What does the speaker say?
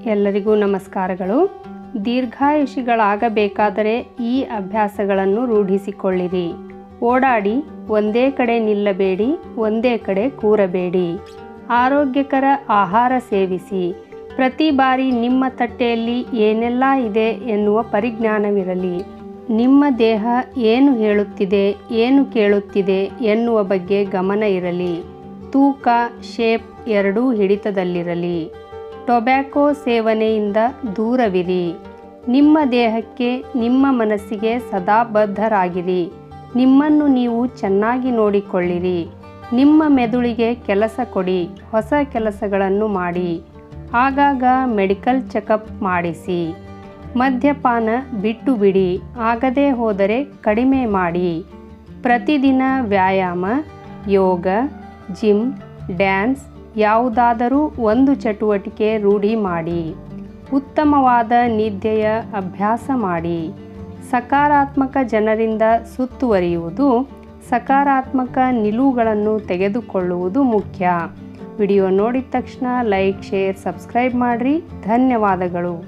ಎಲ್ಲರಿಗೂ ನಮಸ್ಕಾರಗಳು. ದೀರ್ಘಾಯುಷಿಗಳಾಗಬೇಕಾದರೆ ಈ ಅಭ್ಯಾಸಗಳನ್ನು ರೂಢಿಸಿಕೊಳ್ಳಿರಿ. ಓಡಾಡಿ, ಒಂದೇ ಕಡೆ ನಿಲ್ಲಬೇಡಿ, ಒಂದೇ ಕಡೆ ಕೂರಬೇಡಿ. ಆರೋಗ್ಯಕರ ಆಹಾರ ಸೇವಿಸಿ. ಪ್ರತಿ ಬಾರಿ ನಿಮ್ಮ ತಟ್ಟೆಯಲ್ಲಿ ಏನೆಲ್ಲ ಇದೆ ಎನ್ನುವ ಪರಿಜ್ಞಾನವಿರಲಿ. ನಿಮ್ಮ ದೇಹ ಏನು ಹೇಳುತ್ತಿದೆ, ಏನು ಕೇಳುತ್ತಿದೆ ಎನ್ನುವ ಬಗ್ಗೆ ಗಮನ ಇರಲಿ. ತೂಕ, ಶೇಪ್ ಎರಡೂ ಹಿಡಿತದಲ್ಲಿರಲಿ. ಟೊಬ್ಯಾಕೊ ಸೇವನೆಯಿಂದ ದೂರವಿರಿ. ನಿಮ್ಮ ದೇಹಕ್ಕೆ, ನಿಮ್ಮ ಮನಸ್ಸಿಗೆ ಸದಾ ಬದ್ಧರಾಗಿರಿ. ನಿಮ್ಮನ್ನು ನೀವು ಚೆನ್ನಾಗಿ ನೋಡಿಕೊಳ್ಳಿರಿ. ನಿಮ್ಮ ಮೆದುಳಿಗೆ ಕೆಲಸ ಕೊಡಿ, ಹೊಸ ಕೆಲಸಗಳನ್ನು ಮಾಡಿ. ಆಗಾಗ ಮೆಡಿಕಲ್ ಚೆಕಪ್ ಮಾಡಿಸಿ. ಮದ್ಯಪಾನ ಬಿಟ್ಟು ಬಿಡಿ, ಆಗದೇ ಹೋದರೆ ಕಡಿಮೆ ಮಾಡಿ. ಪ್ರತಿದಿನ ವ್ಯಾಯಾಮ, ಯೋಗ, ಜಿಮ್, ಡ್ಯಾನ್ಸ್ ಯಾವುದಾದರೂ ಒಂದು ಚಟುವಟಿಕೆ ರೂಢಿ ಮಾಡಿ. ಉತ್ತಮವಾದ ನಿದ್ದೆಯ ಅಭ್ಯಾಸ ಮಾಡಿ. ಸಕಾರಾತ್ಮಕ ಜನರಿಂದ ಸುತ್ತುವರಿಯುವುದು, ಸಕಾರಾತ್ಮಕ ನಿಲುವುಗಳನ್ನು ತೆಗೆದುಕೊಳ್ಳುವುದು ಮುಖ್ಯ. ವಿಡಿಯೋ ನೋಡಿದ ತಕ್ಷಣ ಲೈಕ್, ಶೇರ್, ಸಬ್ಸ್ಕ್ರೈಬ್ ಮಾಡಿರಿ. ಧನ್ಯವಾದಗಳು.